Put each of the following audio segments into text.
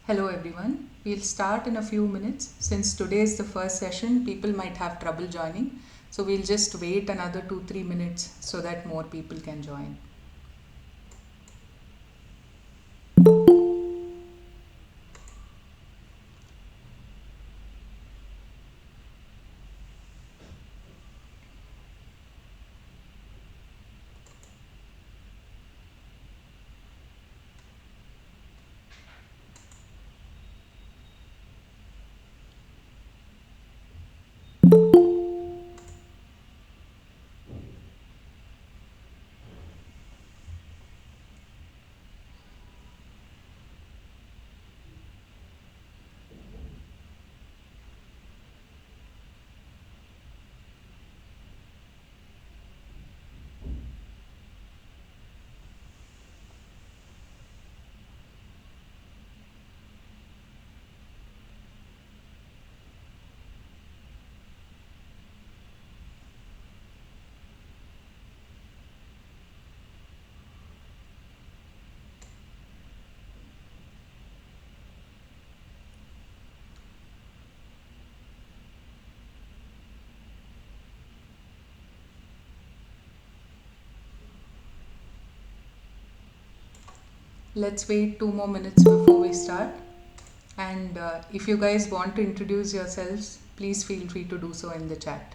Hello everyone. We'll start in a few minutes. Since today is the first session, people might have trouble joining. So we'll just wait another 2-3 minutes so that more people can join. Let's wait 2 more minutes before we start. And if you guys want to introduce yourselves, please feel free to do so in the chat.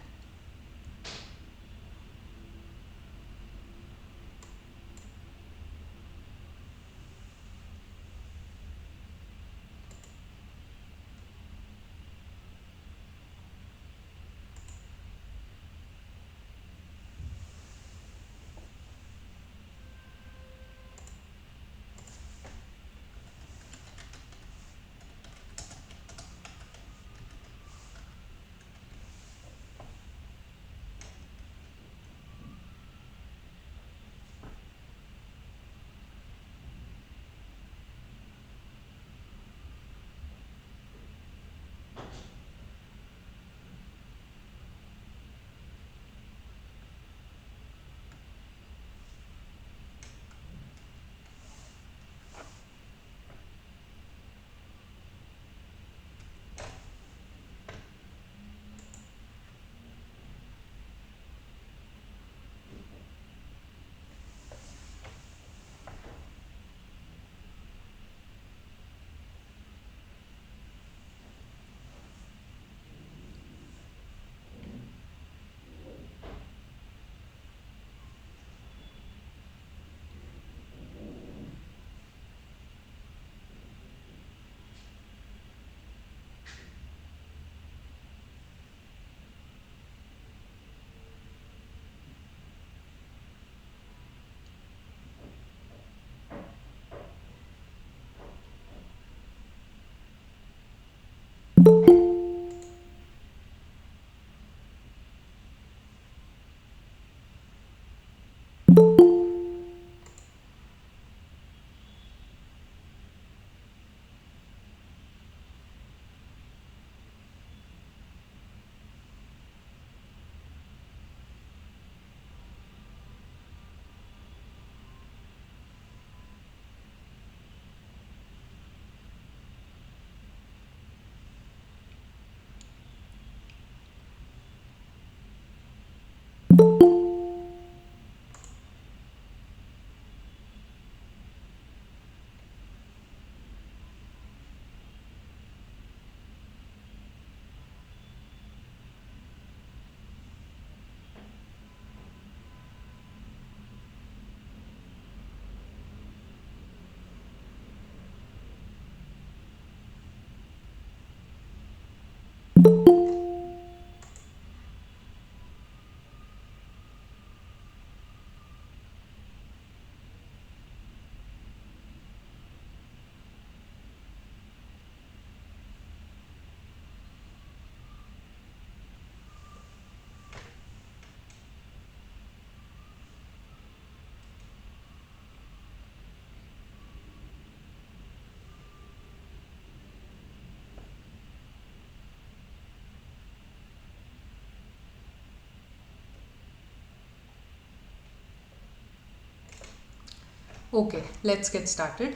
Okay, let's get started.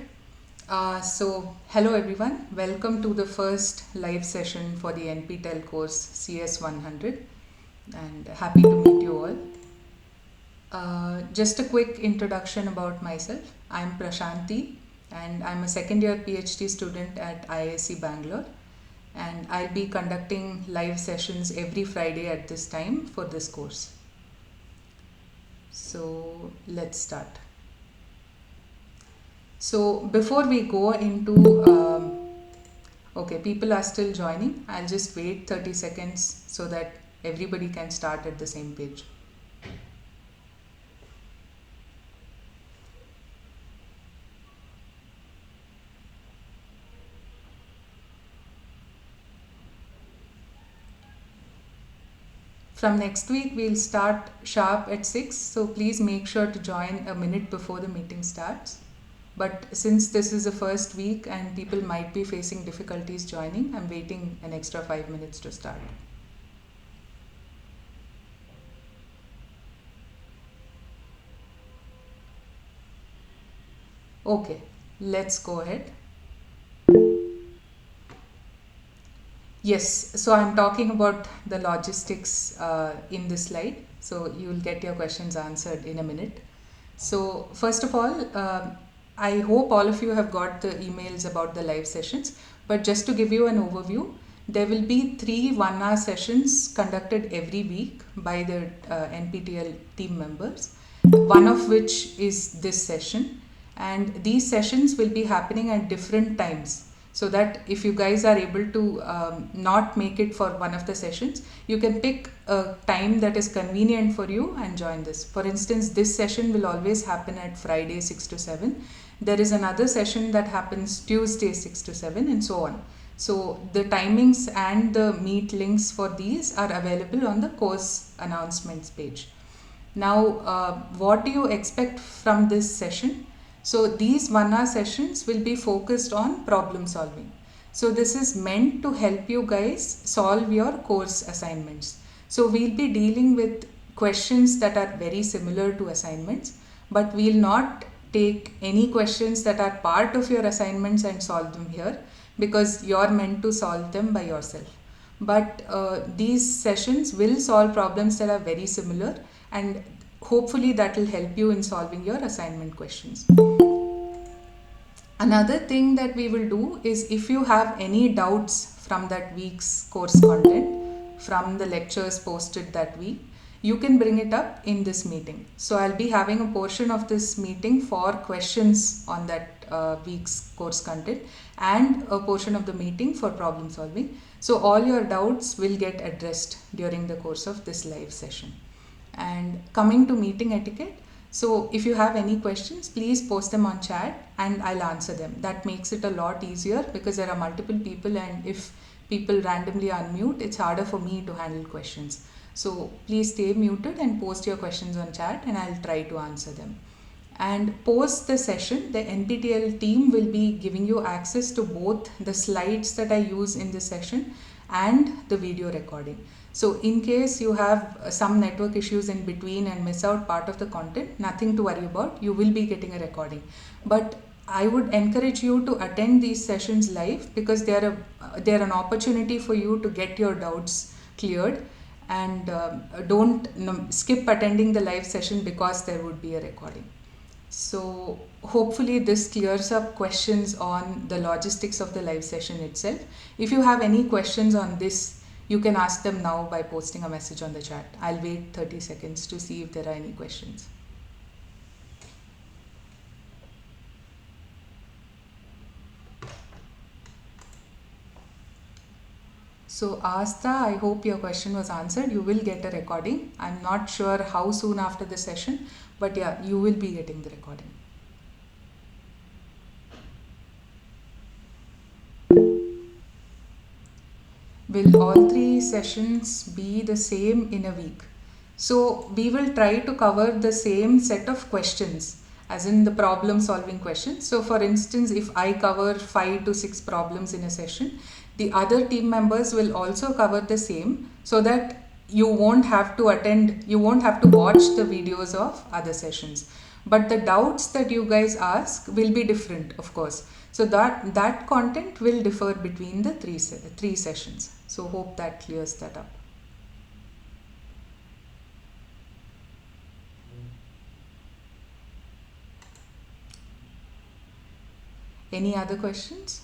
Hello everyone. Welcome to the first live session for the NPTEL course CS100, and happy to meet you all. Just a quick introduction about myself. I'm Prashanti, and I'm a second year PhD student at IISc Bangalore, and I'll be conducting live sessions every Friday at this time for this course. So let's start. So before we go into, okay, people are still joining. I'll just wait 30 seconds so that everybody can start at the same page. From next week, we'll start sharp at 6. So please make sure to join a minute before the meeting starts. But since this is the first week and people might be facing difficulties joining, I'm waiting an extra 5 minutes to start. Okay, let's go ahead. Yes, so I'm talking about the logistics in this slide. So you'll get your questions answered in a minute. So first of all, I hope all of you have got the emails about the live sessions. But just to give you an overview, there will be 3 1-hour sessions conducted every week by the NPTEL team members, one of which is this session. And these sessions will be happening at different times, so that if you guys are able to not make it for one of the sessions, you can pick a time that is convenient for you and join this. For instance, this session will always happen at Friday 6 to 7. There is another session that happens Tuesday 6 to 7, and so on. So the timings and the meet links for these are available on the course announcements page. Now, what do you expect from this session? So these 1-hour sessions will be focused on problem solving. So this is meant to help you guys solve your course assignments. So we'll be dealing with questions that are very similar to assignments, but we'll not take any questions that are part of your assignments and solve them here, because you're meant to solve them by yourself. But these sessions will solve problems that are very similar, and hopefully that will help you in solving your assignment questions. Another thing that we will do is, if you have any doubts from that week's course content, from the lectures posted that week, you can bring it up in this meeting. So I'll be having a portion of this meeting for questions on that week's course content, and a portion of the meeting for problem solving. So all your doubts will get addressed during the course of this live session. And coming to meeting etiquette, so if you have any questions, please post them on chat and I'll answer them. That makes it a lot easier, because there are multiple people, and if people randomly unmute, it's harder for me to handle questions. So please stay muted and post your questions on chat, and I'll try to answer them. And post the session, the NPTEL team will be giving you access to both the slides that I use in this session and the video recording. So in case you have some network issues in between and miss out part of the content, nothing to worry about, you will be getting a recording. But I would encourage you to attend these sessions live, because they're an opportunity for you to get your doubts cleared, and don't skip attending the live session because there would be a recording. So hopefully this clears up questions on the logistics of the live session itself. If you have any questions on this, you can ask them now by posting a message on the chat. I'll wait 30 seconds to see if there are any questions. So Asta, I hope your question was answered. You will get a recording. I'm not sure how soon after the session, but yeah, you will be getting the recording. Will all 3 sessions be the same in a week? So we will try to cover the same set of questions, as in the problem solving questions. So for instance, if I cover 5 to 6 problems in a session, the other team members will also cover the same, so that you won't have to watch the videos of other sessions. but the doubts that you guys ask will be different, of course. So that content will differ between the three sessions. So hope that clears that up. Any other questions?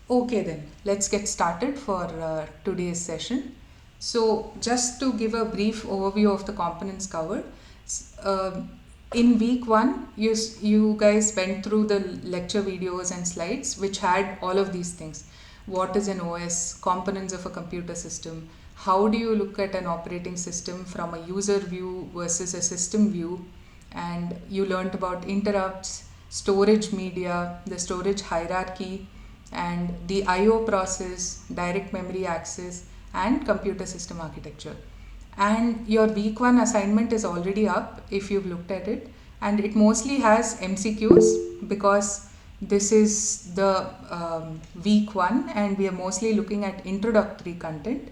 Okay then, let's get started for today's session. So just to give a brief overview of the components covered, uh, in week 1 you guys went through the lecture videos and slides which had all of these things. What is an OS, components of a computer system, how do you look at an operating system from a user view versus a system view, and you learnt about interrupts, storage media, the storage hierarchy, and the IO process, direct memory access, and computer system architecture. And your week 1 assignment is already up if you've looked at it, and it mostly has MCQs because this is the week 1 and we are mostly looking at introductory content.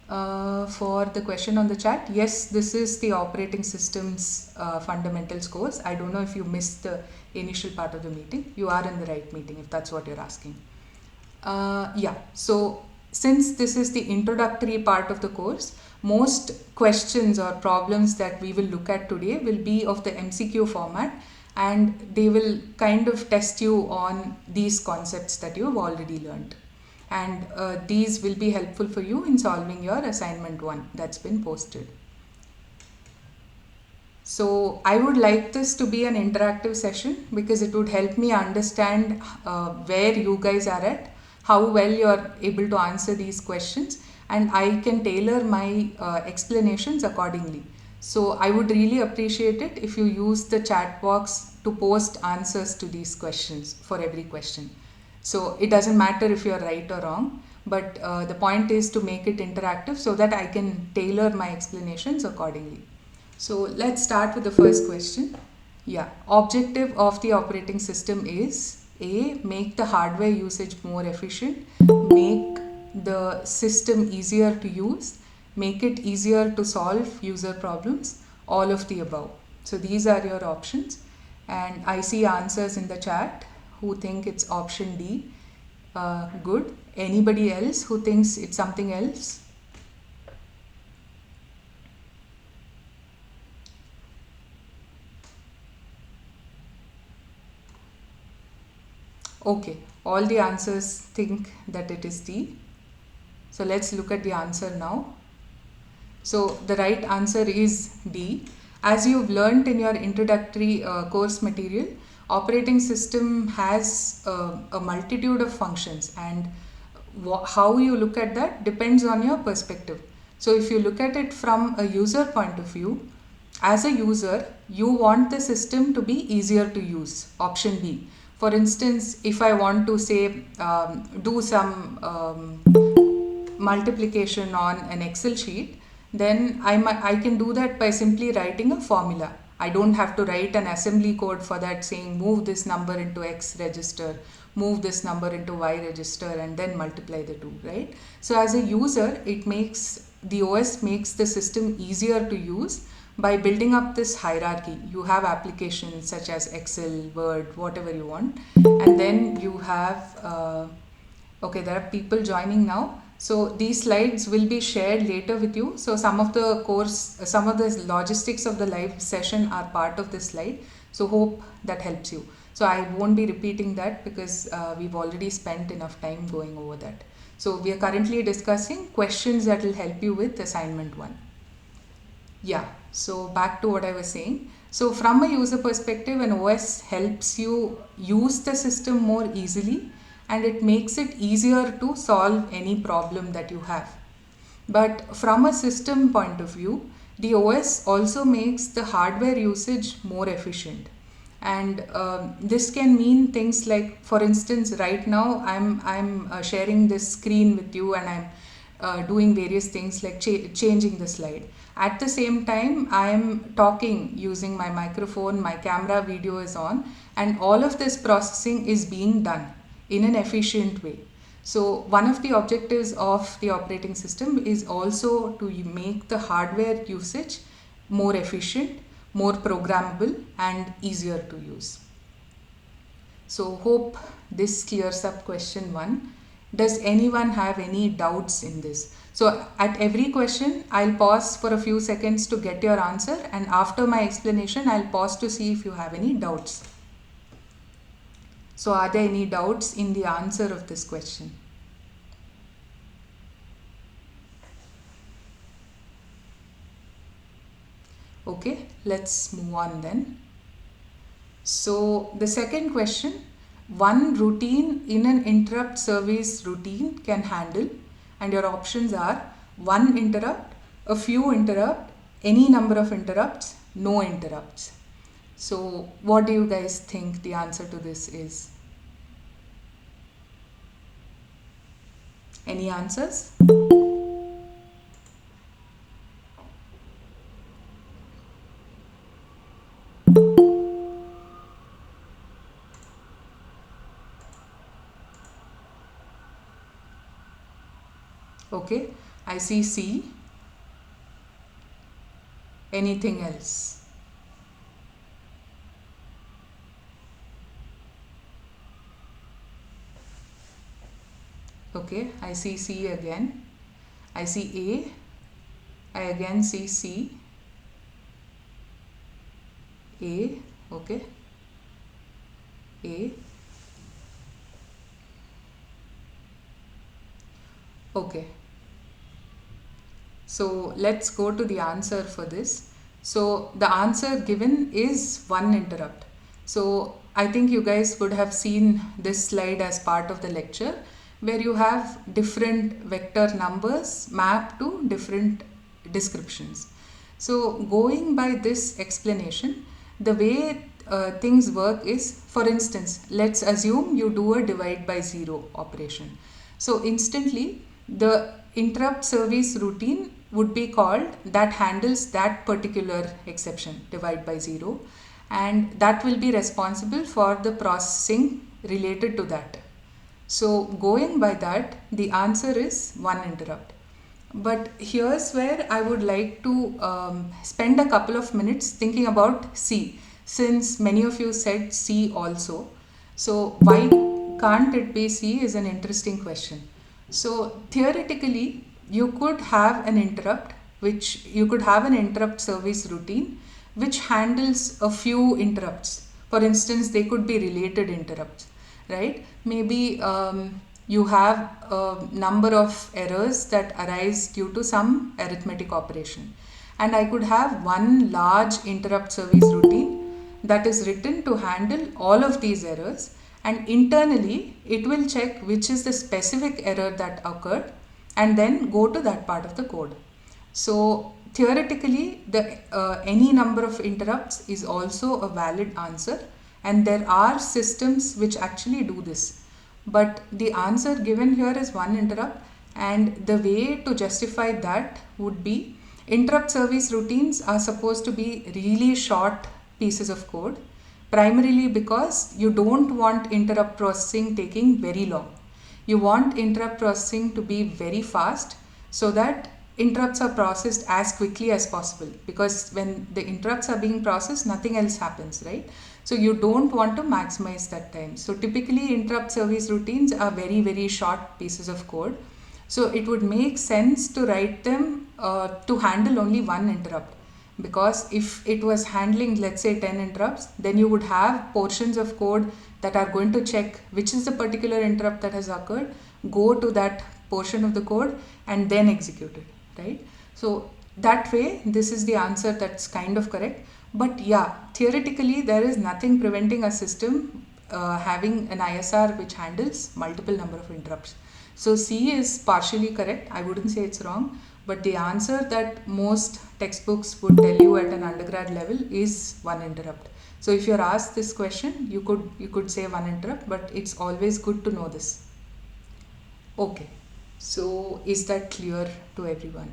For the question on the chat, yes, this is the operating systems fundamentals course. I don't know if you missed the initial part of the meeting. You are in the right meeting if that's what you're asking. Yeah, so since this is the introductory part of the course, most questions or problems that we will look at today will be of the MCQ format, and they will kind of test you on these concepts that you have already learned. And these will be helpful for you in solving your assignment 1 that's been posted. So I would like this to be an interactive session because it would help me understand where you guys are at, how well you're able to answer these questions, and I can tailor my explanations accordingly. So I would really appreciate it if you use the chat box to post answers to these questions for every question. So it doesn't matter if you're right or wrong, but the point is to make it interactive so that I can tailor my explanations accordingly. So let's start with the first question. Yeah, objective of the operating system is A, make the hardware usage more efficient, make the system easier to use, make it easier to solve user problems, all of the above. So these are your options, and I see answers in the chat who think it's option D. Good. Anybody else who thinks it's something else? Okay, all the answers think that it is D. So let's look at the answer now. So the right answer is D. As you've learnt in your introductory course material, operating system has a multitude of functions, and how you look at that depends on your perspective. So if you look at it from a user point of view, as a user, you want the system to be easier to use, option B. For instance, if I want to say do some multiplication on an Excel sheet, then I can do that by simply writing a formula. I don't have to write an assembly code for that saying move this number into X register, move this number into Y register, and then multiply the two, right? So as a user, the OS makes the system easier to use by building up this hierarchy. You have applications such as Excel, Word, whatever you want, and then you have okay, there are people joining now. So these slides will be shared later with you. So some of the logistics of the live session are part of this slide. So hope that helps you. So I won't be repeating that because we've already spent enough time going over that. So we are currently discussing questions that will help you with assignment 1. Yeah, so back to what I was saying. So from a user perspective, an OS helps you use the system more easily, and it makes it easier to solve any problem that you have. But from a system point of view, the OS also makes the hardware usage more efficient. And this can mean things like, for instance, right now I'm sharing this screen with you, and I'm doing various things like changing the slide. At the same time, I am talking using my microphone, my camera video is on, and all of this processing is being done in an efficient way. So one of the objectives of the operating system is also to make the hardware usage more efficient, more programmable and easier to use. So hope this clears up question 1. Does anyone have any doubts in this? So at every question, I'll pause for a few seconds to get your answer, and after my explanation, I'll pause to see if you have any doubts. So are there any doubts in the answer of this question? Okay, let's move on then. So the second question, one routine in an interrupt service routine can handle, and your options are one interrupt, a few interrupt, any number of interrupts, no interrupts. So what do you guys think the answer to this is? Any answers? Okay, I see C. Anything else? Okay, I see C again. I see A. I again see C. A. Okay. A. Okay. So let's go to the answer for this. So the answer given is one interrupt. So I think you guys would have seen this slide as part of the lecture, where you have different vector numbers mapped to different descriptions. So going by this explanation, the way things work is, for instance, let's assume you do a divide by zero operation. So instantly the interrupt service routine would be called that handles that particular exception, divide by zero, and that will be responsible for the processing related to that. So going by that, the answer is one interrupt. But here's where I would like to spend a couple of minutes thinking about C, since many of you said C also. So why can't it be C is an interesting question. So theoretically, you could have an interrupt, which you could have an interrupt service routine which handles a few interrupts. For instance, they could be related interrupts, right? Maybe you have a number of errors that arise due to some arithmetic operation, and I could have one large interrupt service routine that is written to handle all of these errors, and internally it will check which is the specific error that occurred and then go to that part of the code. So theoretically, the any number of interrupts is also a valid answer, and there are systems which actually do this. But the answer given here is one interrupt, and the way to justify that would be interrupt service routines are supposed to be really short pieces of code, primarily because you don't want interrupt processing taking very long. You want interrupt processing to be very fast so that interrupts are processed as quickly as possible, because when the interrupts are being processed, nothing else happens, right? So you don't want to maximize that time. So typically interrupt service routines are very, very short pieces of code. So it would make sense to write them to handle only one interrupt, because if it was handling, let's say, 10 interrupts, then you would have portions of code that are going to check which is the particular interrupt that has occurred, go to that portion of the code and then execute it, right? So that way this is the answer that's kind of correct. But yeah, theoretically there is nothing preventing a system having an ISR which handles multiple number of interrupts. So C is partially correct. I wouldn't say it's wrong, but the answer that most textbooks would tell you at an undergrad level is one interrupt. So if you're asked this question, you could say one interrupt, but it's always good to know this. Okay, so is that clear to everyone?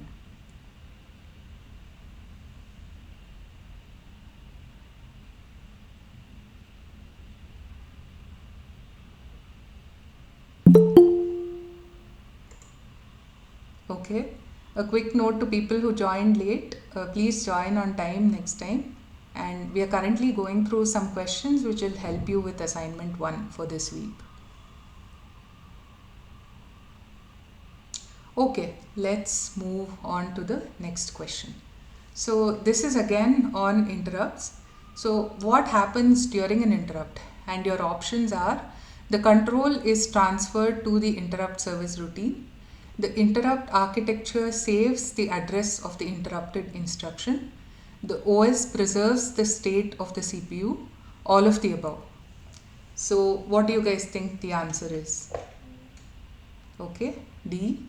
Okay. A quick note to people who joined late, please join on time next time. And we are currently going through some questions which will help you with assignment 1 for this week. Okay, let's move on to the next question. So this is again on interrupts. So what happens during an interrupt? And your options are: the control is transferred to the interrupt service routine, the interrupt architecture saves the address of the interrupted instruction, the OS preserves the state of the CPU, all of the above. So what do you guys think the answer is? Okay, D.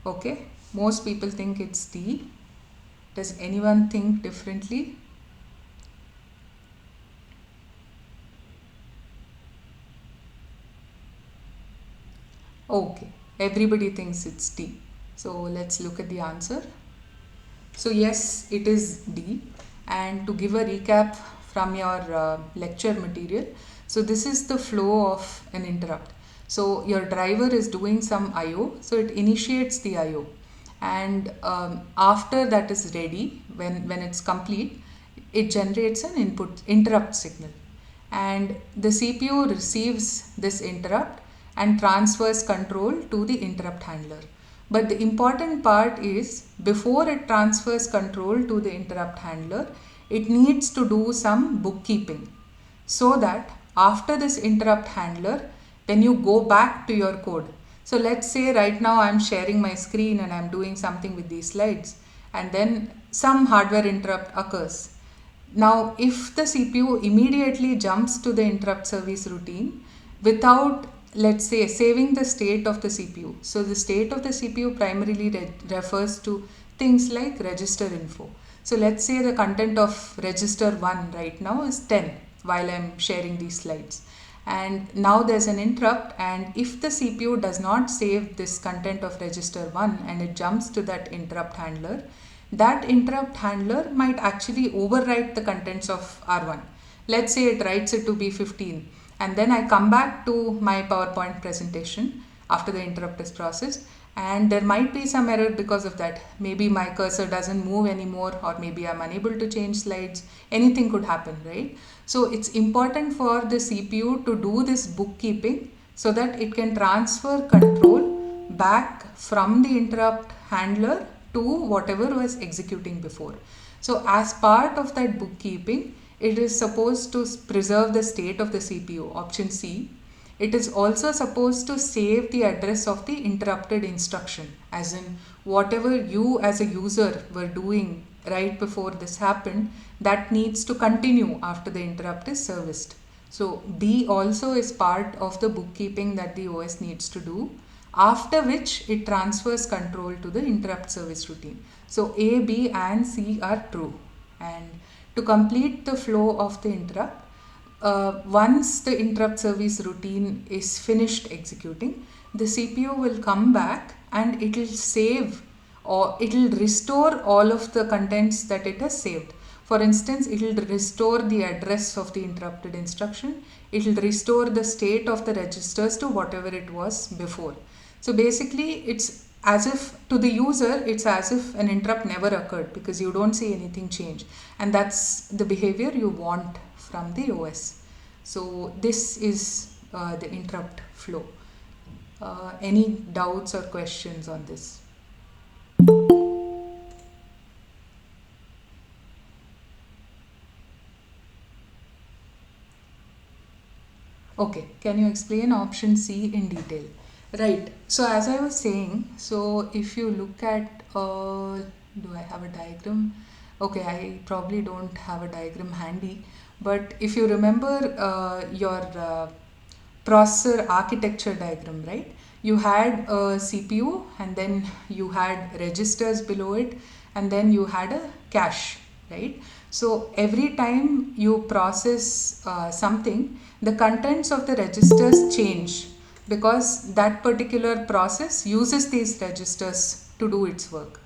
Okay, most people think it's D. Does anyone think differently? Okay, everybody thinks it's D. So let's look at the answer. So yes, it is D. And to give a recap from your lecture material, so this is the flow of an interrupt. So your driver is doing some IO, so it initiates the IO, and after that is ready, when it's complete, it generates an input interrupt signal, and the CPU receives this interrupt and transfers control to the interrupt handler. But the important part is, before it transfers control to the interrupt handler, it needs to do some bookkeeping, so that after this interrupt handler, when you go back to your code, so let's say right now I'm sharing my screen and I'm doing something with these slides, and then some hardware interrupt occurs. Now, if the CPU immediately jumps to the interrupt service routine without, let's say, saving the state of the CPU. So the state of the CPU primarily refers to things like register info. So let's say the content of register 1 right now is 10 while I'm sharing these slides. And now there's an interrupt, and if the CPU does not save this content of register 1 and it jumps to that interrupt handler, that interrupt handler might actually overwrite the contents of R1. Let's say it writes it to be 15, and then I come back to my PowerPoint presentation after the interrupt is processed, and there might be some error because of that. Maybe my cursor doesn't move anymore, or maybe I'm unable to change slides. Anything could happen, right? So it's important for the CPU to do this bookkeeping so that it can transfer control back from the interrupt handler to whatever was executing before. So as part of that bookkeeping, it is supposed to preserve the state of the CPU, option C. It is also supposed to save the address of the interrupted instruction, as in whatever you as a user were doing right before this happened, that needs to continue after the interrupt is serviced. So B also is part of the bookkeeping that the OS needs to do, after which it transfers control to the interrupt service routine. So A, B and C are true. And to complete the flow of the interrupt, once the interrupt service routine is finished executing, the CPU will come back and it will save, or it will restore all of the contents that it has saved. For instance, it will restore the address of the interrupted instruction. It will restore the state of the registers to whatever it was before. So basically, it's as if to the user, it's as if an interrupt never occurred, because you don't see anything change. And that's the behavior you want from the OS. So this is the interrupt flow. Any doubts or questions on this? Okay, can you explain option C in detail? Right. So as I was saying, so if you look at, do I have a diagram? Okay, I probably don't have a diagram handy, but if you remember your processor architecture diagram, right? You had a CPU, and then you had registers below it, and then you had a cache, right? So every time you process something, the contents of the registers change, because that particular process uses these registers to do its work.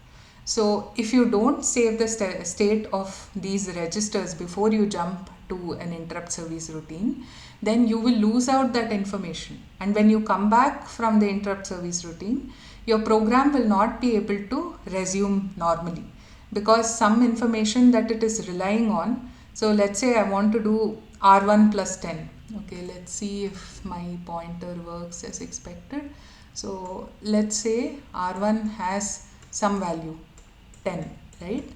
So if you don't save the state of these registers before you jump to an interrupt service routine, then you will lose out that information. And when you come back from the interrupt service routine, your program will not be able to resume normally because some information that it is relying on. So let's say I want to do R1 plus 10. Okay, let's see if my pointer works as expected. So let's say R1 has some value 10, right?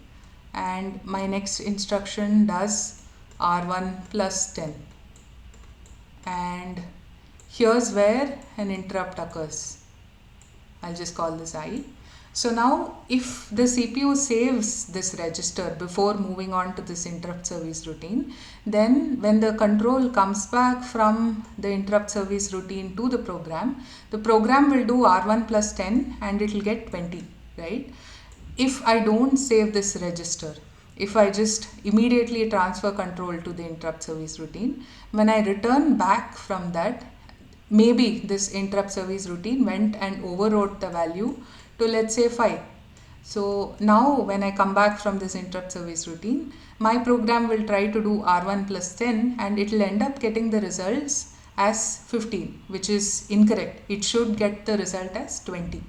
And my next instruction does R1 plus 10. And here's where an interrupt occurs. I'll just call this I. So now if the CPU saves this register before moving on to this interrupt service routine, then when the control comes back from the interrupt service routine to the program will do R1 plus 10 and it will get 20, right? If I don't save this register, if I just immediately transfer control to the interrupt service routine, when I return back from that, maybe this interrupt service routine went and overrode the value to, let's say, 5. So now when I come back from this interrupt service routine, my program will try to do R1 plus 10 and it will end up getting the results as 15, which is incorrect. It should get the result as 20,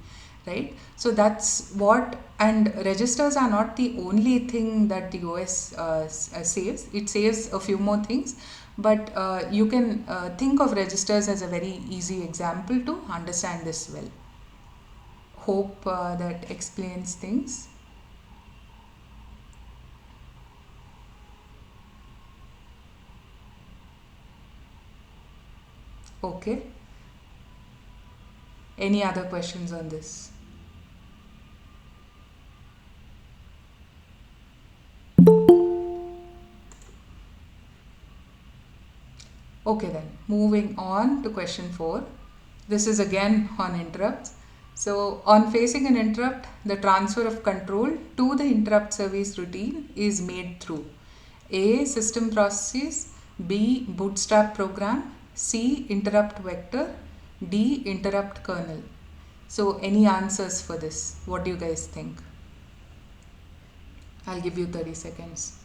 right? So that's what, and registers are not the only thing that the OS saves. It saves a few more things, but you can think of registers as a very easy example to understand this well. Hope that explains things. Okay. Any other questions on this? Okay then, moving on to question 4. This is again on interrupts. So on facing an interrupt, the transfer of control to the interrupt service routine is made through A. System processes, B. Bootstrap program, C. Interrupt vector, D. Interrupt kernel. So any answers for this? What do you guys think? I'll give you 30 seconds.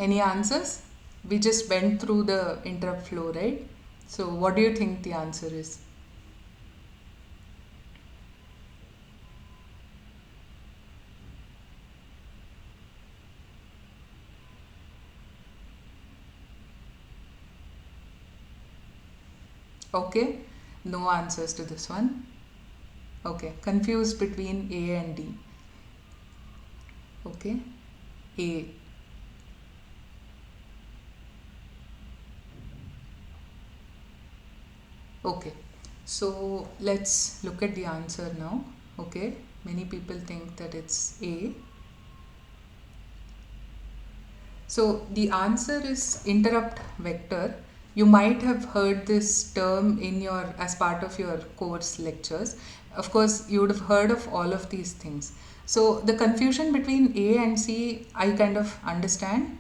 Any answers? We just went through the interrupt flow, right? So what do you think the answer is? Okay, no answers to this one. Okay, confused between A and D. Okay, A. Okay, so let's look at the answer now. Okay, many people think that it's A. So the answer is interrupt vector. You might have heard this term in your as part of your course lectures. Of course, you would have heard of all of these things. So the confusion between A and C, I kind of understand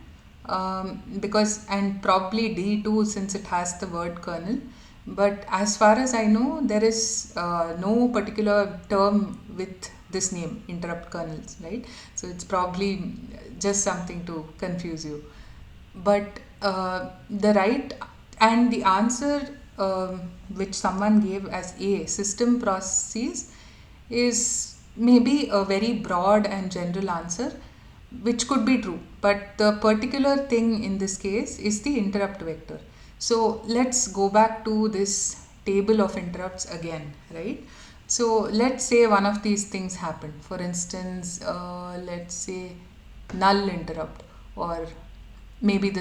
because, and probably D too, since it has the word kernel. But as far as I know, there is no particular term with this name, interrupt kernels, right? So it's probably just something to confuse you. But the right and the answer which someone gave as A, system processes, is maybe a very broad and general answer, which could be true. But the particular thing in this case is the interrupt vector. So let's go back to this table of interrupts again, right? So let's say one of these things happen. For instance, let's say null interrupt, or maybe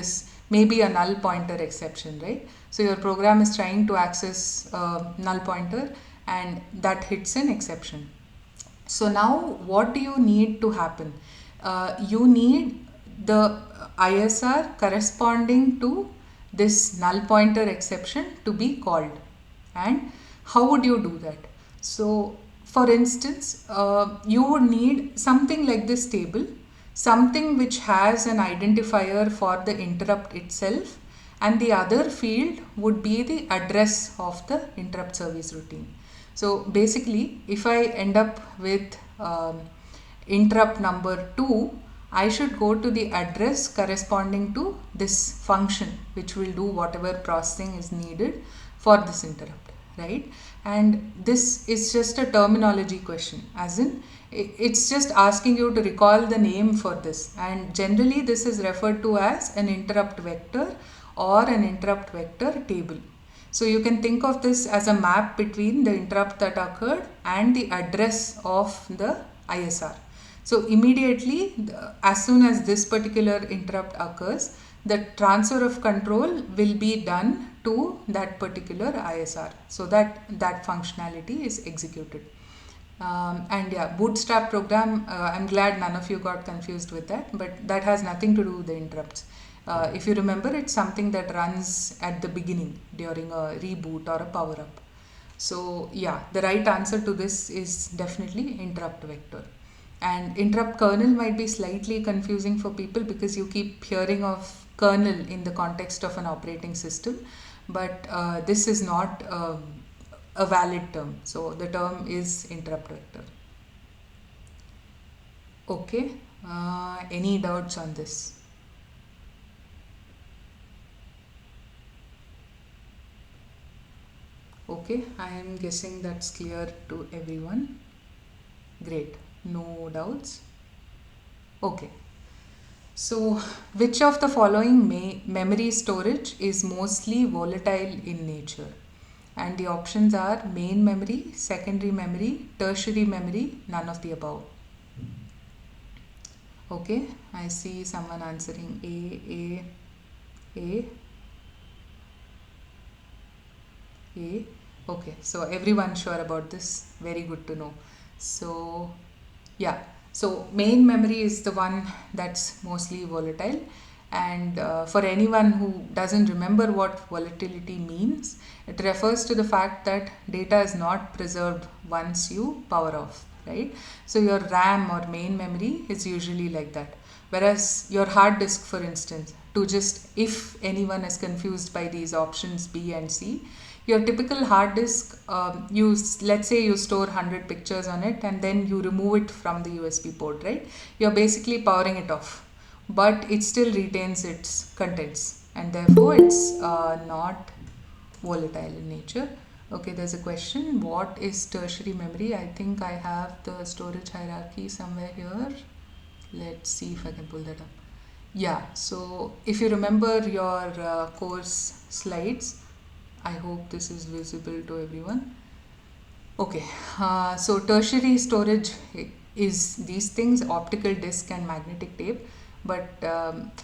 a null pointer exception, right? So your program is trying to access null pointer and that hits an exception. So now what do you need to happen? You need the ISR corresponding to this null pointer exception to be called. And how would you do that? So for instance, you would need something like this table. something which has an identifier for the interrupt itself, and the other field would be the address of the interrupt service routine. So basically, if I end up with interrupt number 2, I should go to the address corresponding to this function, which will do whatever processing is needed for this interrupt, right? And this is just a terminology question, as in it's just asking you to recall the name for this, and generally this is referred to as an interrupt vector or an interrupt vector table. So you can think of this as a map between the interrupt that occurred and the address of the ISR. So immediately, as soon as this particular interrupt occurs, the transfer of control will be done to that particular ISR, so that that functionality is executed. And yeah, bootstrap program, I'm glad none of you got confused with that, but that has nothing to do with the interrupts. If you remember, it's something that runs at the beginning during a reboot or a power up. So yeah, the right answer to this is definitely interrupt vector. And interrupt kernel might be slightly confusing for people because you keep hearing of kernel in the context of an operating system, but this is not a valid term. So the term is interrupt vector. Okay, any doubts on this? Okay, I am guessing that's clear to everyone. Great, no doubts. Okay, so which of the following memory storage is mostly volatile in nature? And the options are main memory, secondary memory, tertiary memory, none of the above. Okay, I see someone answering A. Okay, so everyone sure about this. Very good to know. So, yeah, so main memory is the one that's mostly volatile. And for anyone who doesn't remember what volatility means, it refers to the fact that data is not preserved once you power off, right? So your RAM or main memory is usually like that. Whereas your hard disk, for instance, to just, if anyone is confused by these options B and C, your typical hard disk, let's say you store 100 pictures on it and then you remove it from the USB port, right? You're basically powering it off, but it still retains its contents, and therefore it's not volatile in nature. Okay, there's a question. What is tertiary memory? I think I have the storage hierarchy somewhere here. Let's see if I can pull that up. Yeah, so if you remember your course slides, I hope this is visible to everyone. Okay, so tertiary storage is these things, optical disk and magnetic tape, but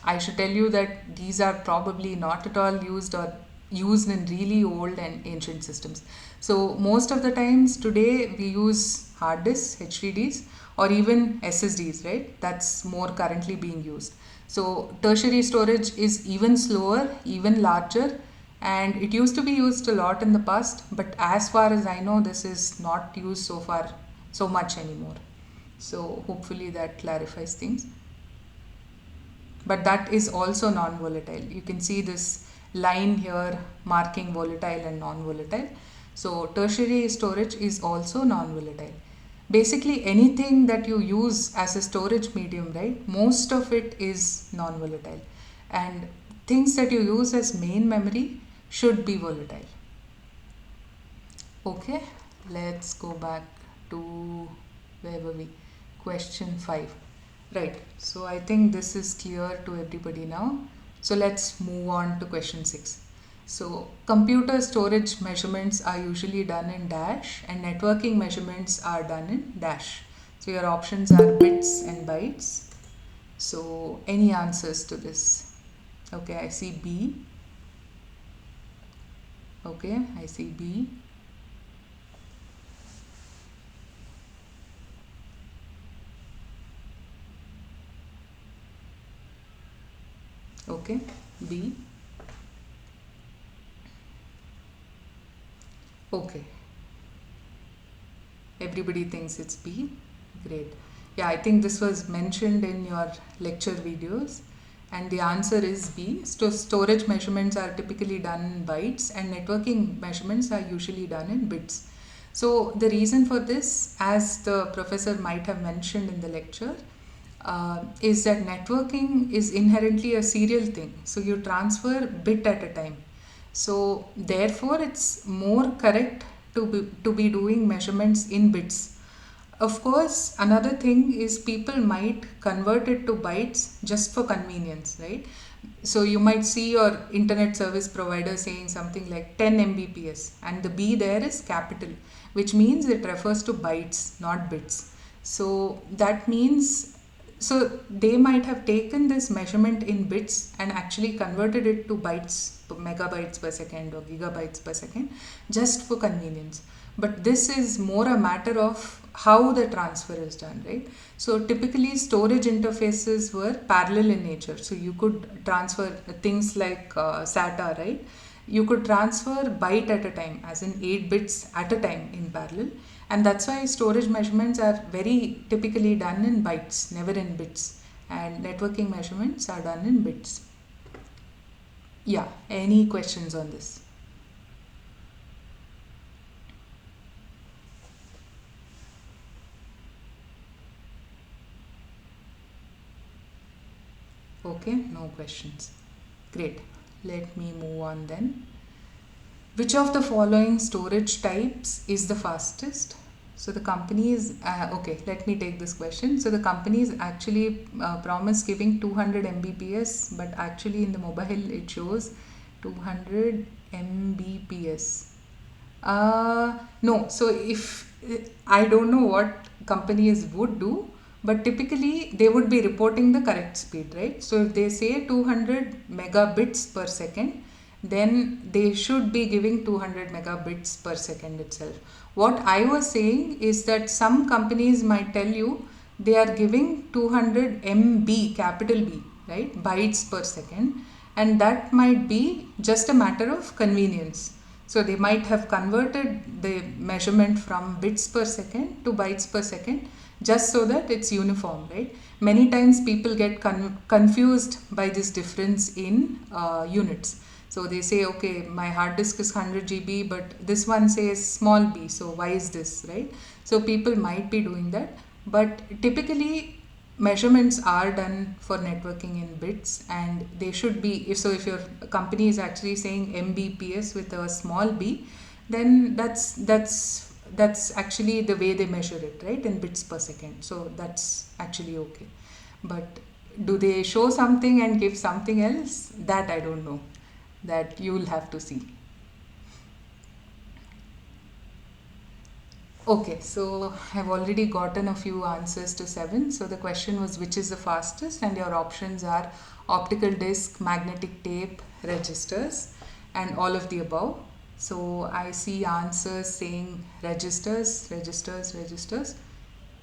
I should tell you that these are probably not at all used or used in really old and ancient systems. So most of the times today we use hard disks, HDDs, or even SSDs, right? That's more currently being used. So tertiary storage is even slower, even larger, and it used to be used a lot in the past, but as far as I know, this is not used so much anymore. So hopefully that clarifies things. But that is also non-volatile. You can see this line here marking volatile and non-volatile. So tertiary storage is also non-volatile. Basically anything that you use as a storage medium, right, most of it is non-volatile, and things that you use as main memory should be volatile. Okay, let's go back to, where were we? Question 5. Right, so I think this is clear to everybody now. So let's move on to question 6. So computer storage measurements are usually done in dash and networking measurements are done in dash. So your options are bits and bytes. So any answers to this? Okay, I see B. Okay, I see B. Okay, B. Okay, everybody thinks it's B. Great. Yeah, I think this was mentioned in your lecture videos. And the answer is B. Storage measurements are typically done in bytes and networking measurements are usually done in bits. So the reason for this, as the professor might have mentioned in the lecture, is that networking is inherently a serial thing. So you transfer bit at a time. So therefore it's more correct to be doing measurements in bits. Of course, another thing is people might convert it to bytes just for convenience, right? So you might see your internet service provider saying something like 10 Mbps and the B there is capital, which means it refers to bytes, not bits. So that means, so they might have taken this measurement in bits and actually converted it to bytes, megabytes per second or gigabytes per second, just for convenience. But this is more a matter of how the transfer is done, right? So typically storage interfaces were parallel in nature. So you could transfer things like SATA, right? You could transfer byte at a time, as in 8 bits at a time in parallel. And that's why storage measurements are very typically done in bytes, never in bits. And networking measurements are done in bits. Yeah, any questions on this? Okay, no questions. Great. Let me move on then. Which of the following storage types is the fastest? So the company is, okay, let me take this question. So the company is actually promised giving 200 Mbps, but actually in the mobile it shows 200 Mbps. No, so if I don't know what companies would do, but typically they would be reporting the correct speed, right? So if they say 200 megabits per second, then they should be giving 200 megabits per second itself. What I was saying is that some companies might tell you they are giving 200 MB, capital B, right? Bytes per second, and that might be just a matter of convenience. So they might have converted the measurement from bits per second to bytes per second just so that it's uniform, right? Many times people get confused by this difference in units. So they say, okay, my hard disk is 100 GB, but this one says small b, so why is this, right? So people might be doing that, but typically measurements are done for networking in bits, and they should be, if your company is actually saying mbps with a small b, then that's actually the way they measure it, right, in bits per second. So that's actually okay. But do they show something and give something else? That I don't know. That you'll have to see. Okay, so I've already gotten a few answers to 7. So the question was which is the fastest, and your options are optical disc, magnetic tape, registers, and all of the above. So I see answers saying registers, registers, registers.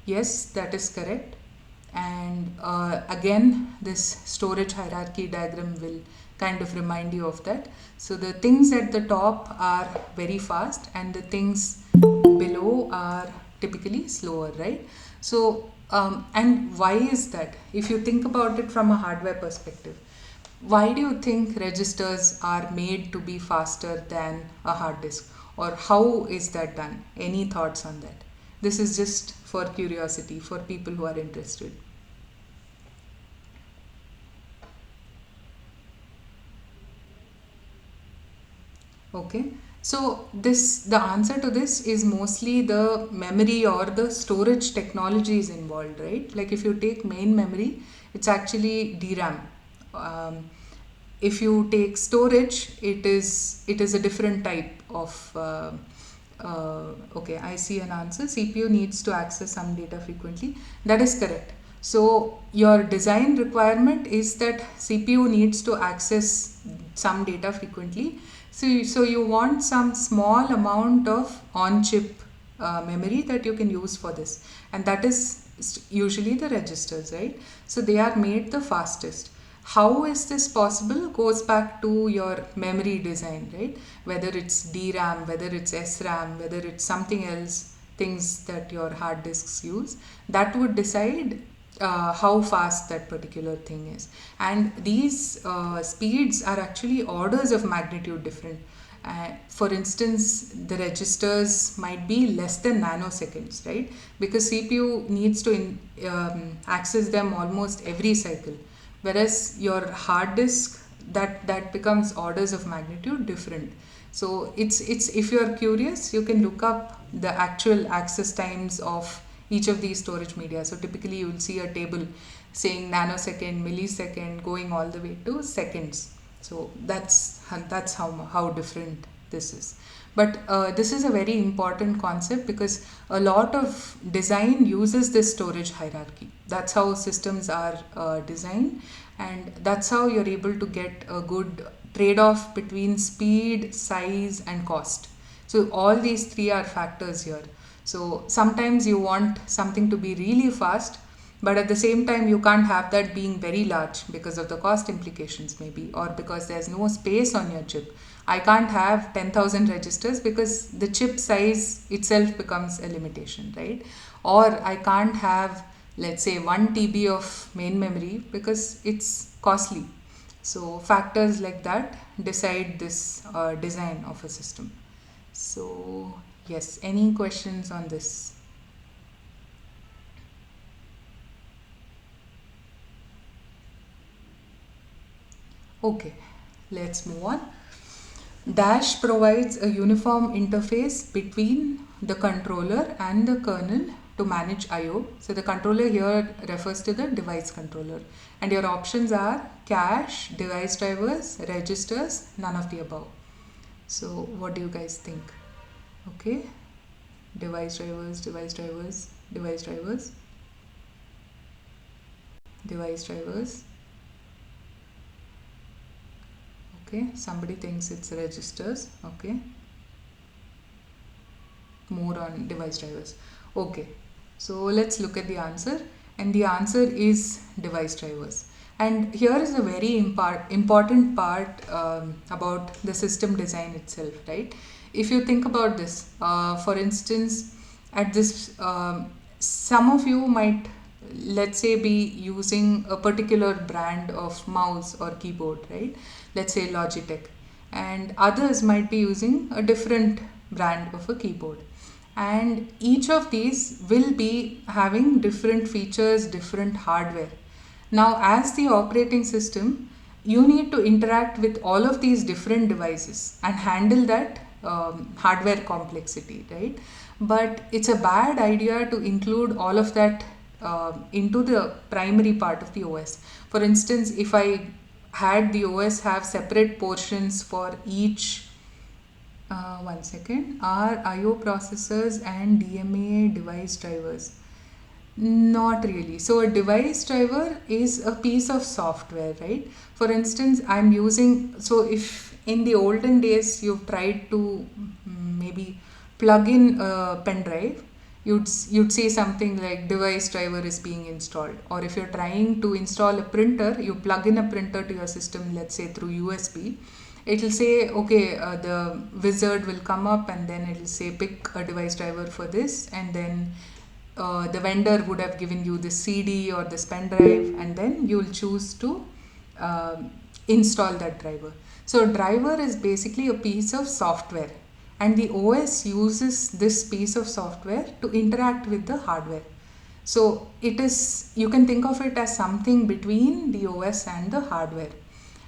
Yes, that is correct. And again, this storage hierarchy diagram will kind of remind you of that. So the things at the top are very fast and the things below are typically slower, right? So and why is that? If you think about it from a hardware perspective, why do you think registers are made to be faster than a hard disk, or how is that done? Any thoughts on that? This is just for curiosity for people who are interested. Okay, so the answer to this is mostly the memory or the storage technologies involved, right? Like if you take main memory, it's actually DRAM. Um, if you take storage, it is a different type of. Okay, I see an answer. CPU needs to access some data frequently. That is correct. So your design requirement is that CPU needs to access some data frequently. So you want some small amount of on-chip memory that you can use for this, and that is usually the registers, right? So they are made the fastest. How is this possible goes back to your memory design, right? Whether it's DRAM, whether it's SRAM, whether it's something else, things that your hard disks use, that would decide how fast that particular thing is. And these speeds are actually orders of magnitude different. For instance, the registers might be less than nanoseconds, right? Because CPU needs to access them almost every cycle, whereas your hard disk, that becomes orders of magnitude different. So it's if you're curious, you can look up the actual access times of each of these storage media. So typically you will see a table saying nanosecond, millisecond, going all the way to seconds. So that's how different this is. But this is a very important concept because a lot of design uses this storage hierarchy. That's how systems are designed, and that's how you're able to get a good trade-off between speed, size, and cost. So all these three are factors here. So sometimes you want something to be really fast, but at the same time you can't have that being very large because of the cost implications maybe, or because there's no space on your chip. I can't have 10,000 registers because the chip size itself becomes a limitation, right? Or I can't have, let's say, 1 TB of main memory because it's costly. So factors like that decide this design of a system. So yes, any questions on this? Okay, let's move on. Dash provides a uniform interface between the controller and the kernel to manage I/O. So the controller here refers to the device controller, and your options are cache, device drivers, registers, none of the above. So what do you guys think? Okay, device drivers, device drivers, device drivers, device drivers. Okay, somebody thinks it's registers. Okay, more on device drivers. Okay, so let's look at the answer, and the answer is device drivers. And here is a very important part about the system design itself, right? If you think about this, for instance, at this, some of you might, let's say, be using a particular brand of mouse or keyboard, right? Let's say Logitech, and others might be using a different brand of a keyboard, and each of these will be having different features, different hardware. Now as the operating system, you need to interact with all of these different devices and handle that hardware complexity, right? But it's a bad idea to include all of that into the primary part of the OS. For instance, if I had the OS have separate portions for each, one second, are IO processors and DMA device drivers? Not really. So a device driver is a piece of software, right? For instance, I'm using, so if in the olden days you've tried to maybe plug in a pen drive, you'd say something like device driver is being installed. Or if you're trying to install a printer, you plug in a printer to your system, let's say through USB. It'll say, okay, the wizard will come up and then it'll say pick a device driver for this, and then the vendor would have given you the CD or this pen drive, and then you'll choose to install that driver. So driver is basically a piece of software, and the OS uses this piece of software to interact with the hardware. So it is, you can think of it as something between the OS and the hardware.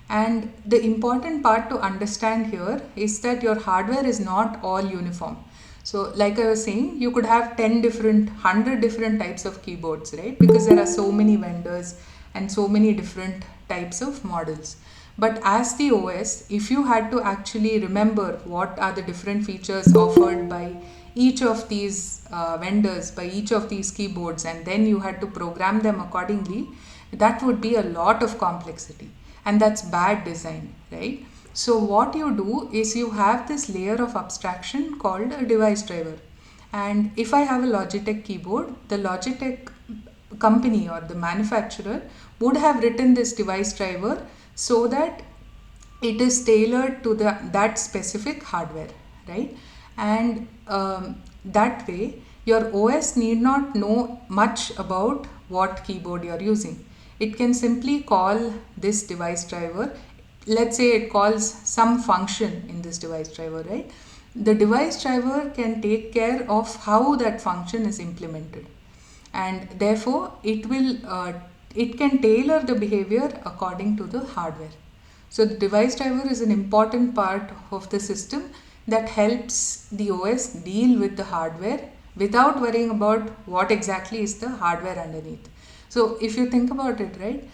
And the important part to understand here is that your hardware is not all uniform. So like I was saying, you could have 10 different, 100 different types of keyboards, right? Because there are so many vendors and so many different types of models. But as the OS, if you had to actually remember what are the different features offered by each of these vendors, by each of these keyboards, and then you had to program them accordingly, that would be a lot of complexity. And that's bad design, right? So what you do is you have this layer of abstraction called a device driver. And if I have a Logitech keyboard, the Logitech company or the manufacturer would have written this device driver so that it is tailored to that specific hardware, right? And that way Your OS need not know much about what keyboard you're using. It can simply call this device driver. Let's say it calls some function in this device driver, right? The device driver can take care of how that function is implemented, and therefore it can tailor the behavior according to the hardware. So the device driver is an important part of the system that helps the OS deal with the hardware without worrying about what exactly is the hardware underneath. So if you think about it, right,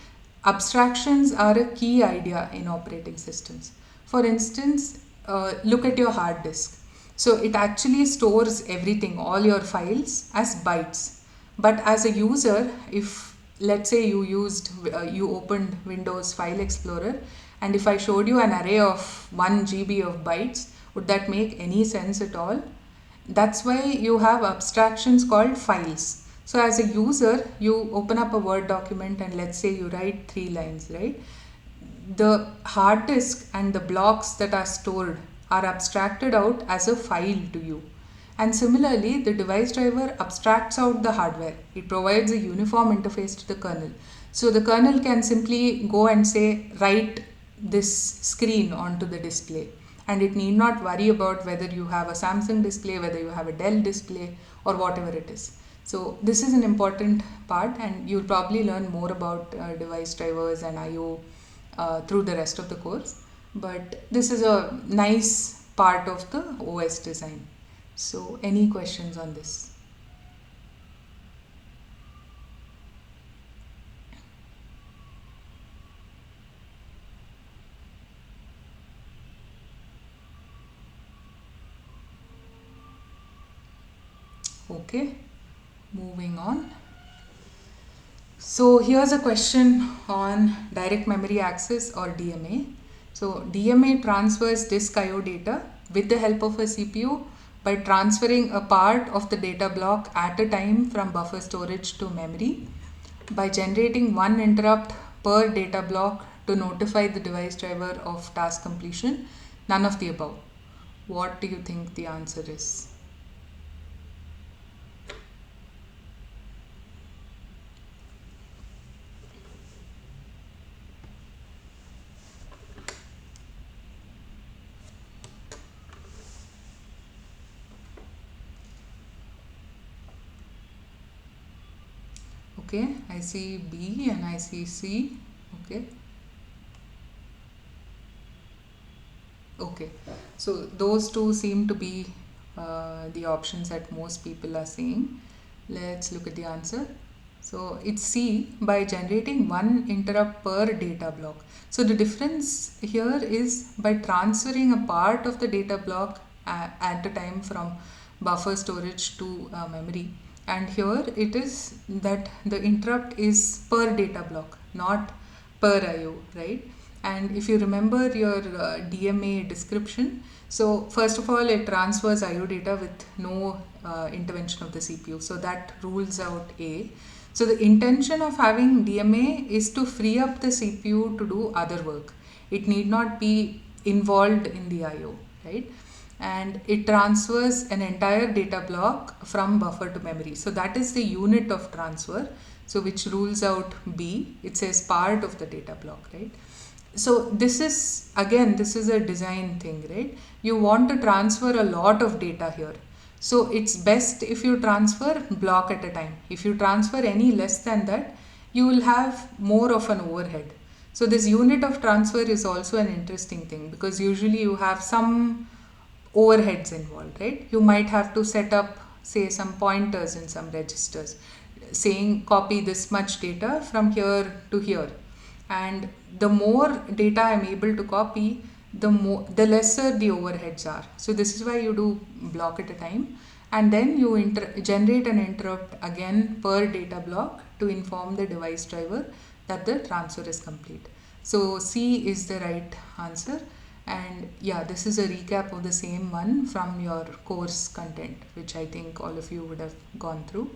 abstractions are a key idea in operating systems. For instance, look at your hard disk. So it actually stores everything, all your files, as bytes. But as a user, if let's say you opened Windows File Explorer, and if I showed you an array of 1 GB of bytes, would that make any sense at all? That's why you have abstractions called files. So as a user, you open up a Word document and let's say you write 3 lines, right? The hard disk and the blocks that are stored are abstracted out as a file to you. And similarly, the device driver abstracts out the hardware. It provides a uniform interface to the kernel. So the kernel can simply go and say, write this screen onto the display. And it need not worry about whether you have a Samsung display, whether you have a Dell display, or whatever it is. So this is an important part, and you'll probably learn more about device drivers and I/O through the rest of the course. But this is a nice part of the OS design. So any questions on this? Okay, moving on. So here's a question on direct memory access or DMA. So DMA transfers disk IO data with the help of a CPU by transferring a part of the data block at a time from buffer storage to memory by generating one interrupt per data block to notify the device driver of task completion. None of the above. What do you think the answer is? Okay, I see B and I see C. Okay. Okay, so those two seem to be the options that most people are saying. Let's look at the answer. So it's C, by generating one interrupt per data block. So the difference here is by transferring a part of the data block at a time from buffer storage to memory. And here it is that the interrupt is per data block, not per IO, right? And if you remember your DMA description, so first of all, it transfers IO data with no intervention of the CPU. So that rules out A. So the intention of having DMA is to free up the CPU to do other work. It need not be involved in the IO, right? And it transfers an entire data block from buffer to memory. So that is the unit of transfer. So which rules out B. It says part of the data block, right? So this is a design thing, right? You want to transfer a lot of data here. So it's best if you transfer block at a time. If you transfer any less than that, you will have more of an overhead. So this unit of transfer is also an interesting thing, because usually you have some overheads involved, right? You might have to set up, say, some pointers in some registers saying copy this much data from here to here. And the more data I'm able to copy, the lesser the overheads are. So this is why you do block at a time, and then you generate an interrupt again per data block to inform the device driver that the transfer is complete. So C is the right answer. And yeah, this is a recap of the same one from your course content, which I think all of you would have gone through.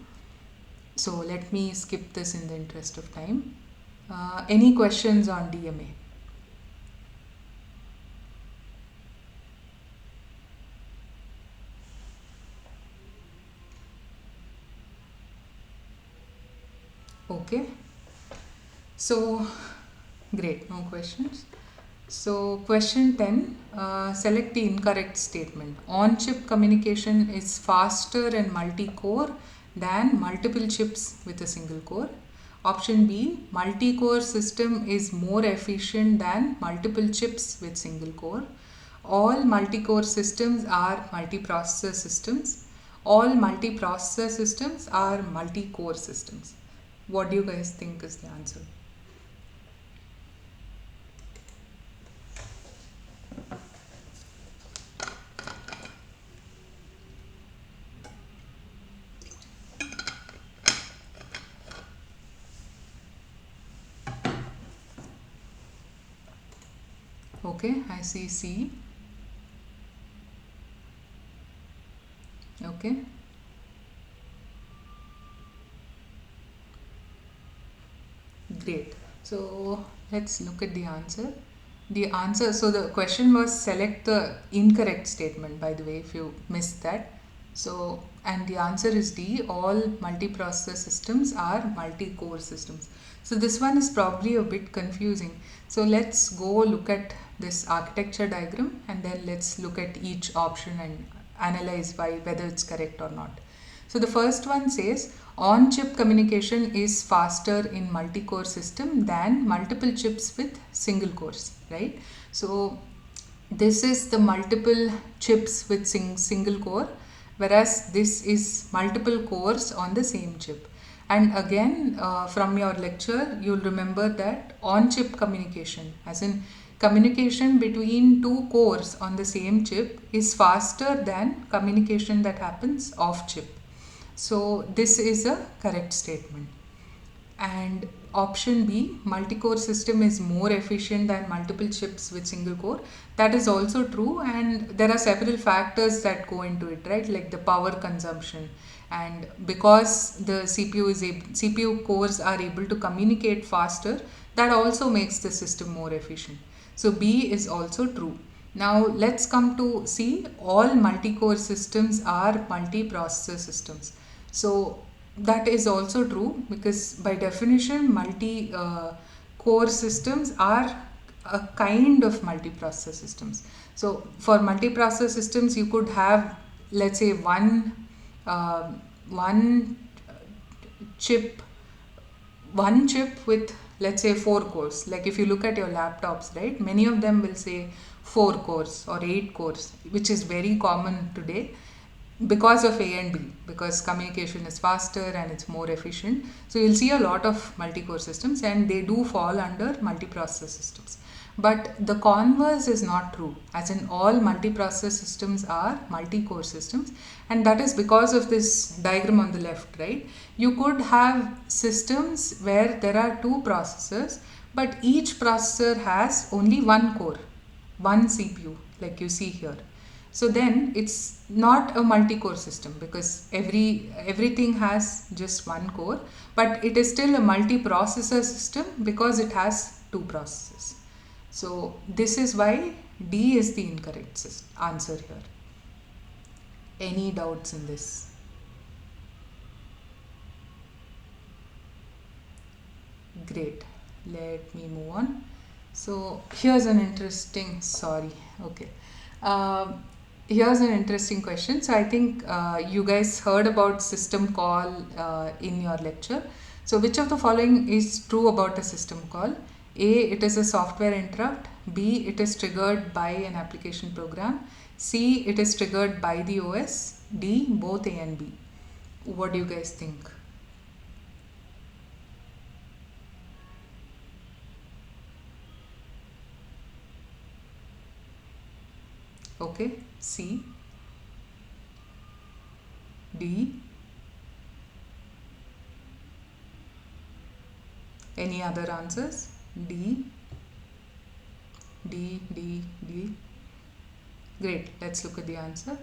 So let me skip this in the interest of time. Any questions on DMA? Okay. So, great, no questions. So, question 10, select the incorrect statement. On-chip communication is faster in multi-core than multiple chips with a single core. Option B, multi-core system is more efficient than multiple chips with single core. All multi-core systems are multiprocessor systems. All multiprocessor systems are multi-core systems. What do you guys think is the answer? Okay, I see C. Okay, great. So let's look at the answer. The answer, so the question was select the incorrect statement, by the way, if you missed that. So, and the answer is D, all multiprocessor systems are multi-core systems. So this one is probably a bit confusing. So let's go look at this architecture diagram and then let's look at each option and analyze why whether it's correct or not. So the first one says on-chip communication is faster in multi-core system than multiple chips with single cores, right? So this is the multiple chips with single core, whereas this is multiple cores on the same chip. And again, from your lecture, you'll remember that on-chip communication, as in communication between two cores on the same chip, is faster than communication that happens off-chip. So this is a correct statement. And option B, multi-core system is more efficient than multiple chips with single core. That is also true, and there are several factors that go into it, right? Like the power consumption, and because the CPU cores are able to communicate faster, that also makes the system more efficient. So B is also true. Now let's come to C. All multi-core systems are multi-processor systems. So that is also true, because by definition multi-core systems are a kind of multiprocessor systems. So for multiprocessor systems you could have, let's say, one chip one chip with, let's say, 4 cores. Like if you look at your laptops, right, many of them will say 4 cores or 8 cores, which is very common today because of A and B, because communication is faster and it's more efficient. So you'll see a lot of multi-core systems and they do fall under multiprocessor systems. But the converse is not true, as in all multiprocessor systems are multi-core systems, and that is because of this diagram on the left, right? You could have systems where there are two processors, but each processor has only one core, one CPU, like you see here. So then it's not a multi-core system, because everything has just one core, but it is still a multi-processor system because it has two processors. So this is why D is the incorrect answer here. Any doubts in this? Great. Let me move on. So here's an interesting, here's an interesting question. So I think you guys heard about system call in your lecture. So which of the following is true about a system call? A, it is a software interrupt. B, it is triggered by an application program. C, it is triggered by the OS. D, both A and B. What do you guys think? Okay, C, D. Any other answers? D, D, D, D. Great, let's look at the answer.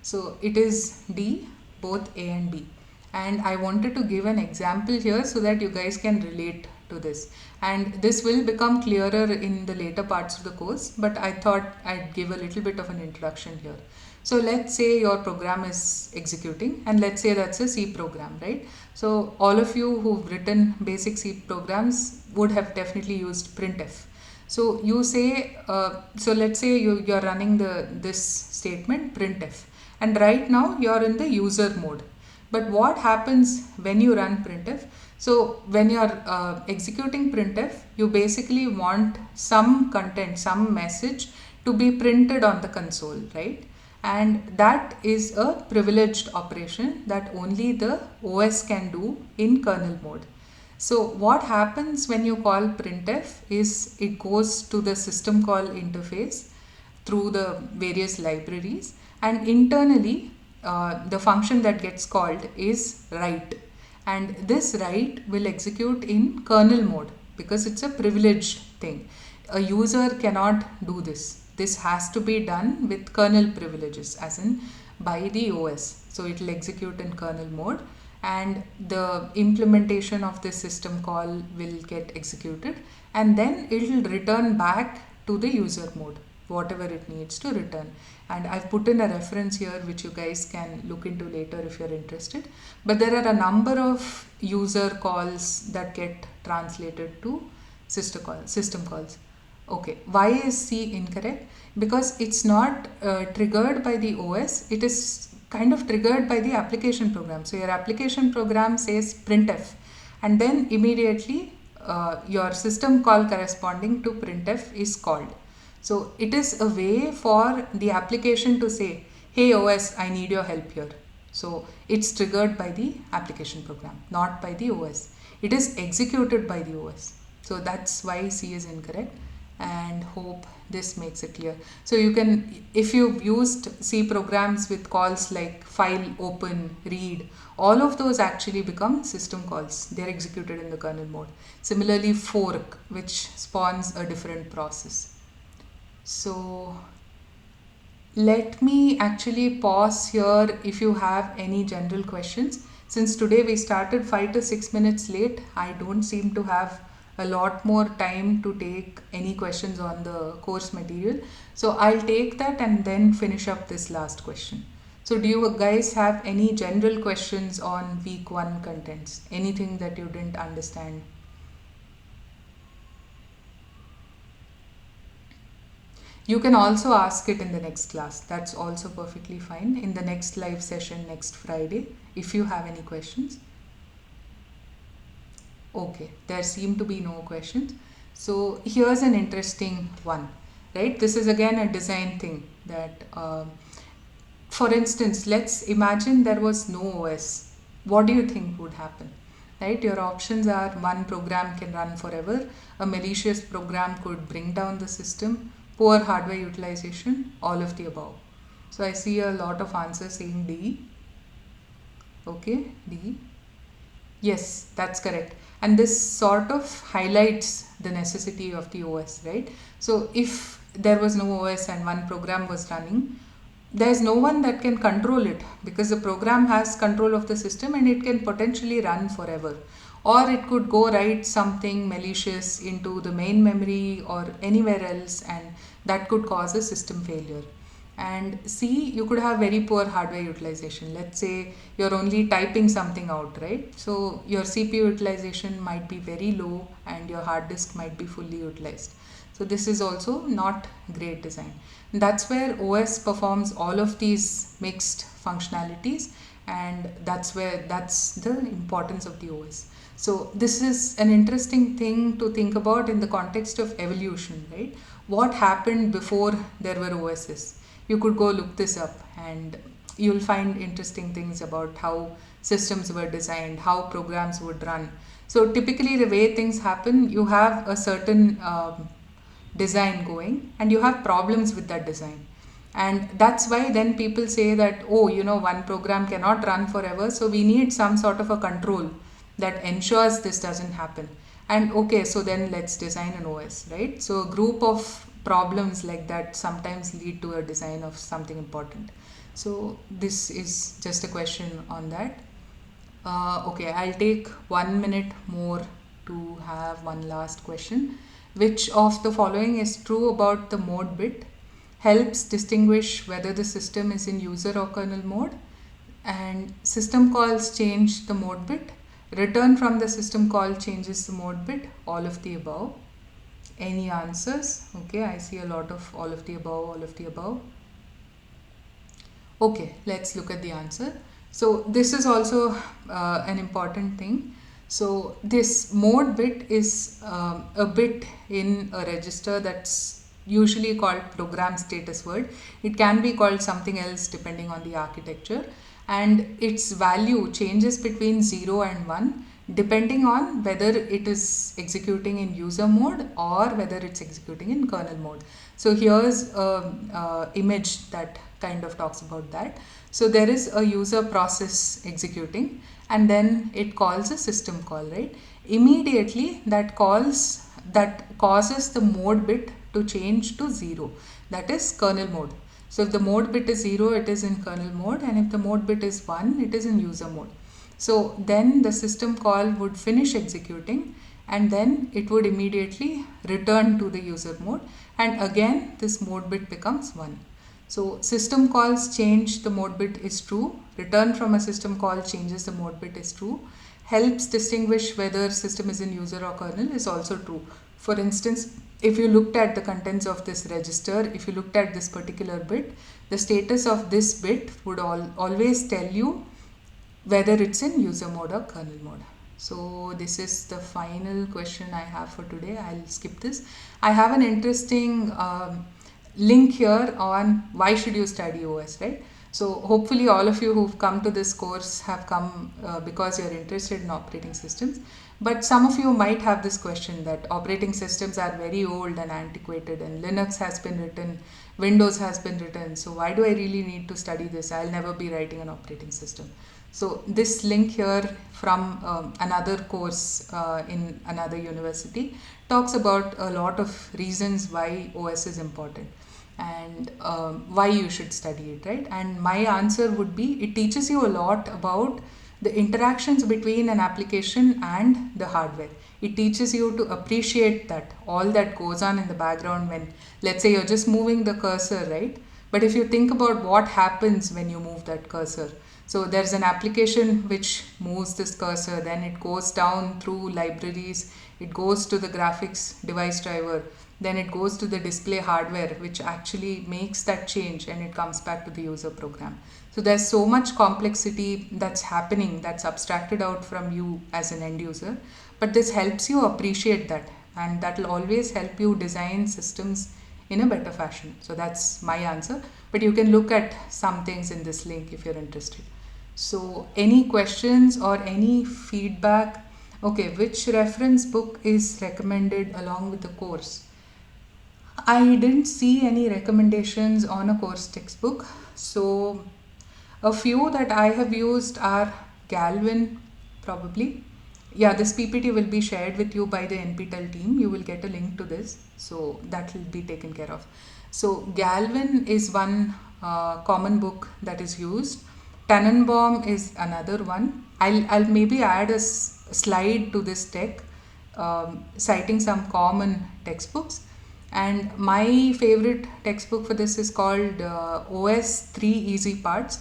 So it is D, both A and B. And I wanted to give an example here so that you guys can relate to this, and this will become clearer in the later parts of the course, but I thought I'd give a little bit of an introduction here. So let's say your program is executing, and let's say that's a C program, right? So all of you who've written basic C programs would have definitely used printf. So you say, so let's say you're running this statement printf, and right now you're in the user mode. But what happens when you run printf? So when you're executing printf, you basically want some content, some message to be printed on the console, right? And that is a privileged operation that only the OS can do in kernel mode. So what happens when you call printf is it goes to the system call interface through the various libraries, and internally the function that gets called is write, and this write will execute in kernel mode because it's a privileged thing. A user cannot do this has to be done with kernel privileges, as in by the OS. So it will execute in kernel mode, and the implementation of this system call will get executed, and then it will return back to the user mode whatever it needs to return. And I've put in a reference here which you guys can look into later if you're interested. But there are a number of user calls that get translated to system calls. Okay, why is C incorrect? Because it's not triggered by the OS, it is kind of triggered by the application program. So your application program says printf, and then immediately your system call corresponding to printf is called. So it is a way for the application to say, hey OS, I need your help here. So it's triggered by the application program, not by the OS. It is executed by the OS. So that's why C is incorrect, and hope this makes it clear. So you can, if you've used C programs with calls like file, open, read, all of those actually become system calls. They're executed in the kernel mode. Similarly, fork, which spawns a different process. So let me actually pause here if you have any general questions. Since today we started 5 to 6 minutes late, I don't seem to have a lot more time to take any questions on the course material. So I'll take that and then finish up this last question. So do you guys have any general questions on week 1 contents? Anything that you didn't understand? You can also ask it in the next class. That's also perfectly fine. In the next live session next Friday, if you have any questions. Okay, there seem to be no questions. So here's an interesting one, right? This is again a design thing that, for instance, let's imagine there was no OS. What do you think would happen? Right? Your options are: one program can run forever, a malicious program could bring down the system, poor hardware utilization, all of the above. So I see a lot of answers saying D. Okay, D. Yes, that's correct. And this sort of highlights the necessity of the OS, right? So if there was no OS and one program was running, there's no one that can control it, because the program has control of the system and it can potentially run forever. Or it could go write something malicious into the main memory or anywhere else, and that could cause a system failure. And C, you could have very poor hardware utilization. Let's say you're only typing something out, right? So your CPU utilization might be very low and your hard disk might be fully utilized. So this is also not great design. And that's where OS performs all of these mixed functionalities, and that's the importance of the OS. So this is an interesting thing to think about in the context of evolution, right? What happened before there were OSs? You could go look this up and you'll find interesting things about how systems were designed, how programs would run. So typically the way things happen, you have a certain design going and you have problems with that design. And that's why then people say that, oh, one program cannot run forever, so we need some sort of a control that ensures this doesn't happen. And okay, so then let's design an OS, right? So a group of problems like that sometimes lead to a design of something important. So this is just a question on that. Okay, I'll take 1 minute more to have one last question. Which of the following is true about the mode bit? Helps distinguish whether the system is in user or kernel mode. And system calls change the mode bit. Return from the system call changes the mode bit. All of the above. Any answers? Okay, I see a lot of all of the above, all of the above. Okay, let's look at the answer. So this is also an important thing. So this mode bit is a bit in a register that's usually called program status word. It can be called something else depending on the architecture, and its value changes between 0 and 1 depending on whether it is executing in user mode or whether it's executing in kernel mode. So here's a image that kind of talks about that. So there is a user process executing, and then it calls a system call, right? Immediately that causes the mode bit to change to 0, that is kernel mode. So if the mode bit is 0, it is in kernel mode, and if the mode bit is 1, it is in user mode. So then the system call would finish executing, and then it would immediately return to the user mode, and again this mode bit becomes 1. So system calls change the mode bit is true. Return from a system call changes the mode bit is true. Helps distinguish whether system is in user or kernel is also true. For instance, if you looked at the contents of this register, if you looked at this particular bit, the status of this bit would always tell you whether it's in user mode or kernel mode. So this is the final question I have for today. I'll skip this. I have an interesting link here on why should you study OS, right? So hopefully all of you who've come to this course have come because you're interested in operating systems. But some of you might have this question that operating systems are very old and antiquated, and Linux has been written, Windows has been written. So why do I really need to study this? I'll never be writing an operating system. So this link here from another course in another university talks about a lot of reasons why OS is important and why you should study it, right? And my answer would be it teaches you a lot about the interactions between an application and the hardware. It teaches you to appreciate that all that goes on in the background when, let's say, you're just moving the cursor, right? But if you think about what happens when you move that cursor, so there's an application which moves this cursor, then it goes down through libraries, it goes to the graphics device driver, then it goes to the display hardware which actually makes that change, and it comes back to the user program. So there's so much complexity that's happening that's abstracted out from you as an end user, but this helps you appreciate that, and that will always help you design systems in a better fashion. So that's my answer, but you can look at some things in this link if you're interested. So any questions or any feedback? Okay, which reference book is recommended along with the course? I didn't see any recommendations on a course textbook. So a few that I have used are Galvin, probably. Yeah, this PPT will be shared with you by the NPTEL team. You will get a link to this, so that will be taken care of. So Galvin is one common book that is used. Tannenbaum is another one. I'll maybe add a slide to this deck citing some common textbooks. And my favorite textbook for this is called OS 3 Easy Parts,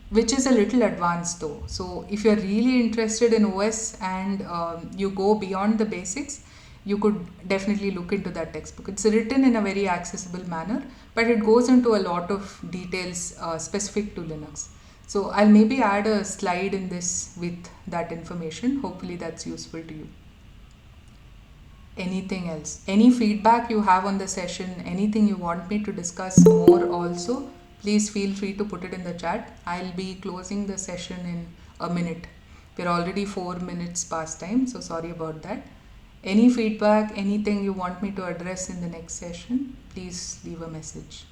which is a little advanced though. So if you're really interested in OS and you go beyond the basics, you could definitely look into that textbook. It's written in a very accessible manner, but it goes into a lot of details specific to Linux. So I'll maybe add a slide in this with that information. Hopefully that's useful to you. Anything else? Any feedback you have on the session, anything you want me to discuss more also, please feel free to put it in the chat. I'll be closing the session in a minute. We're already 4 minutes past time, so sorry about that. Any feedback, anything you want me to address in the next session, please leave a message.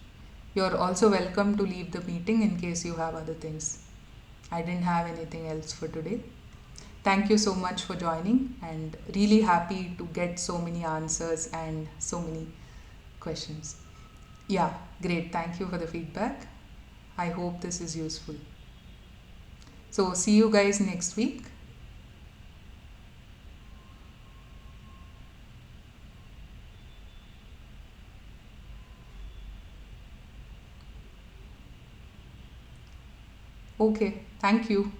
You're also welcome to leave the meeting in case you have other things. I didn't have anything else for today. Thank you so much for joining, and really happy to get so many answers and so many questions. Yeah, great. Thank you for the feedback. I hope this is useful. So see you guys next week. Okay, thank you.